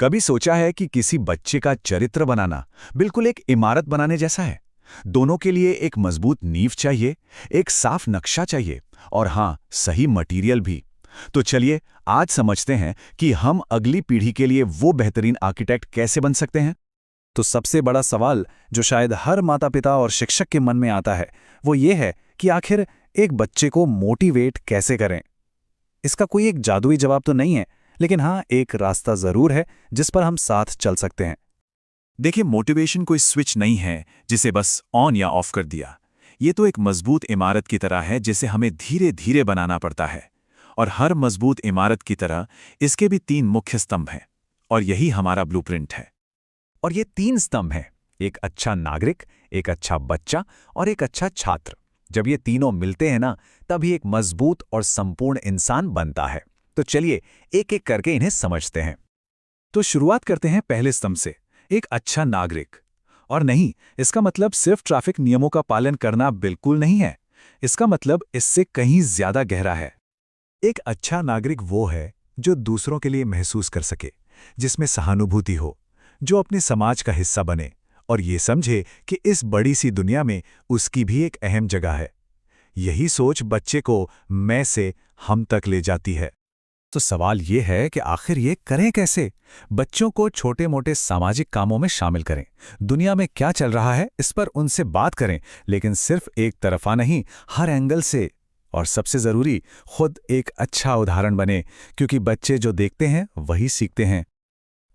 कभी सोचा है कि किसी बच्चे का चरित्र बनाना बिल्कुल एक इमारत बनाने जैसा है। दोनों के लिए एक मजबूत नींव चाहिए, एक साफ नक्शा चाहिए और हाँ, सही मटेरियल भी। तो चलिए आज समझते हैं कि हम अगली पीढ़ी के लिए वो बेहतरीन आर्किटेक्ट कैसे बन सकते हैं। तो सबसे बड़ा सवाल जो शायद हर माता पिता और शिक्षक के मन में आता है वो ये है कि आखिर एक बच्चे को मोटिवेट कैसे करें। इसका कोई एक जादुई जवाब तो नहीं है, लेकिन हाँ, एक रास्ता जरूर है जिस पर हम साथ चल सकते हैं। देखिए, मोटिवेशन कोई स्विच नहीं है जिसे बस ऑन या ऑफ कर दिया। ये तो एक मजबूत इमारत की तरह है जिसे हमें धीरे धीरे बनाना पड़ता है। और हर मजबूत इमारत की तरह इसके भी 3 मुख्य स्तंभ हैं, और यही हमारा ब्लूप्रिंट है। और ये 3 स्तंभ हैं, एक अच्छा नागरिक, एक अच्छा बच्चा और एक अच्छा छात्र। जब ये तीनों मिलते हैं ना, तभी एक मजबूत और संपूर्ण इंसान बनता है। तो चलिए एक एक करके इन्हें समझते हैं। तो शुरुआत करते हैं पहले स्तंभ से, एक अच्छा नागरिक। और नहीं, इसका मतलब सिर्फ ट्रैफिक नियमों का पालन करना बिल्कुल नहीं है। इसका मतलब इससे कहीं ज्यादा गहरा है। एक अच्छा नागरिक वो है जो दूसरों के लिए महसूस कर सके, जिसमें सहानुभूति हो, जो अपने समाज का हिस्सा बने और ये समझे कि इस बड़ी सी दुनिया में उसकी भी एक अहम जगह है। यही सोच बच्चे को मैं से हम तक ले जाती है। तो सवाल ये है कि आखिर ये करें कैसे? बच्चों को छोटे मोटे सामाजिक कामों में शामिल करें, दुनिया में क्या चल रहा है इस पर उनसे बात करें, लेकिन सिर्फ एक तरफा नहीं, हर एंगल से। और सबसे जरूरी, खुद एक अच्छा उदाहरण बने, क्योंकि बच्चे जो देखते हैं वही सीखते हैं।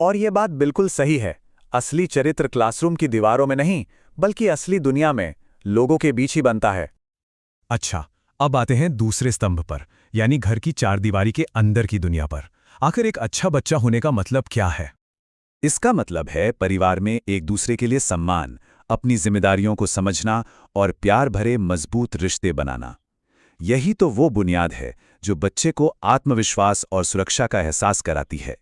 और ये बात बिल्कुल सही है। असली चरित्र क्लासरूम की दीवारों में नहीं, बल्कि असली दुनिया में, लोगों के बीच ही बनता है। अच्छा, अब आते हैं दूसरे स्तंभ पर, यानी घर की चारदीवारी के अंदर की दुनिया पर। आखिर एक अच्छा बच्चा होने का मतलब क्या है? इसका मतलब है परिवार में एक दूसरे के लिए सम्मान, अपनी जिम्मेदारियों को समझना और प्यार भरे मजबूत रिश्ते बनाना। यही तो वो बुनियाद है जो बच्चे को आत्मविश्वास और सुरक्षा का एहसास कराती है।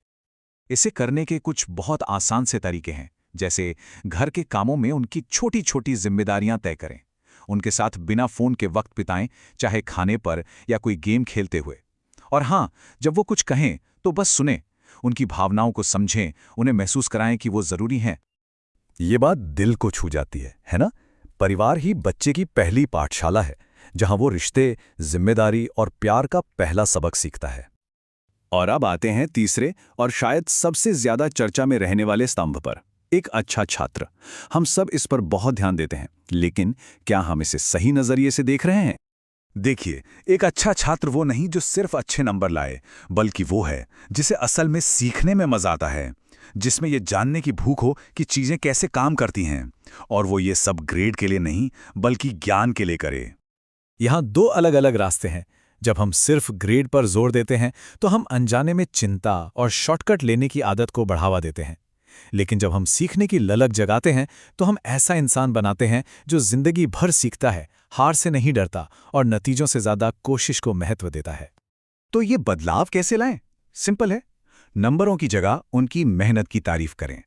इसे करने के कुछ बहुत आसान से तरीके हैं, जैसे घर के कामों में उनकी छोटी छोटी जिम्मेदारियां तय करें, उनके साथ बिना फोन के वक्त बिताएं, चाहे खाने पर या कोई गेम खेलते हुए। और हाँ, जब वो कुछ कहें तो बस सुने, उनकी भावनाओं को समझें, उन्हें महसूस कराएं कि वो जरूरी हैं। ये बात दिल को छू जाती है ना? परिवार ही बच्चे की पहली पाठशाला है, जहां वो रिश्ते, जिम्मेदारी और प्यार का पहला सबक सीखता है। और अब आते हैं तीसरे और शायद सबसे ज्यादा चर्चा में रहने वाले स्तंभ पर, एक अच्छा छात्र। हम सब इस पर बहुत ध्यान देते हैं, लेकिन क्या हम इसे सही नजरिए से देख रहे हैं? देखिए, एक अच्छा छात्र वो नहीं जो सिर्फ अच्छे नंबर लाए, बल्कि वो है जिसे असल में सीखने में मजा आता है, जिसमें ये जानने की भूख हो कि चीजें कैसे काम करती हैं, और वो ये सब ग्रेड के लिए नहीं, बल्कि ज्ञान के लिए करे। यहाँ 2 अलग अलग रास्ते हैं। जब हम सिर्फ ग्रेड पर जोर देते हैं तो हम अनजाने में चिंता और शॉर्टकट लेने की आदत को बढ़ावा देते हैं। लेकिन जब हम सीखने की ललक जगाते हैं तो हम ऐसा इंसान बनाते हैं जो जिंदगी भर सीखता है, हार से नहीं डरता और नतीजों से ज्यादा कोशिश को महत्व देता है। तो ये बदलाव कैसे लाएं? सिंपल है। नंबरों की जगह उनकी मेहनत की तारीफ करें।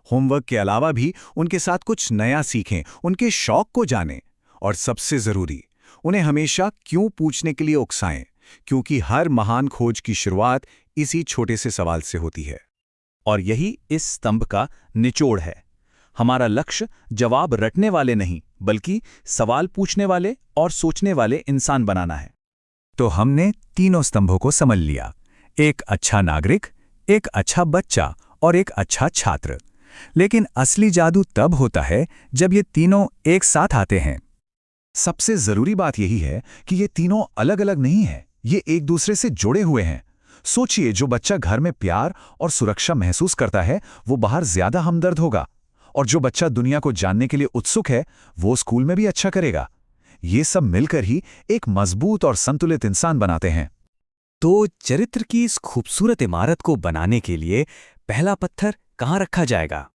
होमवर्क के अलावा भी उनके साथ कुछ नया सीखें, उनके शौक को जानें। और सबसे जरूरी, उन्हें हमेशा क्यों पूछने के लिए उकसाएं, क्योंकि हर महान खोज की शुरुआत इसी छोटे से सवाल से होती है। और यही इस स्तंभ का निचोड़ है। हमारा लक्ष्य जवाब रटने वाले नहीं, बल्कि सवाल पूछने वाले और सोचने वाले इंसान बनाना है। तो हमने तीनों स्तंभों को समझ लिया, एक अच्छा नागरिक, एक अच्छा बच्चा और एक अच्छा छात्र। लेकिन असली जादू तब होता है जब ये तीनों एक साथ आते हैं। सबसे जरूरी बात यही है कि ये तीनों अलग अलग नहीं हैं, ये एक दूसरे से जुड़े हुए हैं। सोचिए, जो बच्चा घर में प्यार और सुरक्षा महसूस करता है वो बाहर ज्यादा हमदर्द होगा, और जो बच्चा दुनिया को जानने के लिए उत्सुक है वो स्कूल में भी अच्छा करेगा। ये सब मिलकर ही एक मजबूत और संतुलित इंसान बनाते हैं। तो चरित्र की इस खूबसूरत इमारत को बनाने के लिए पहला पत्थर कहाँ रखा जाएगा?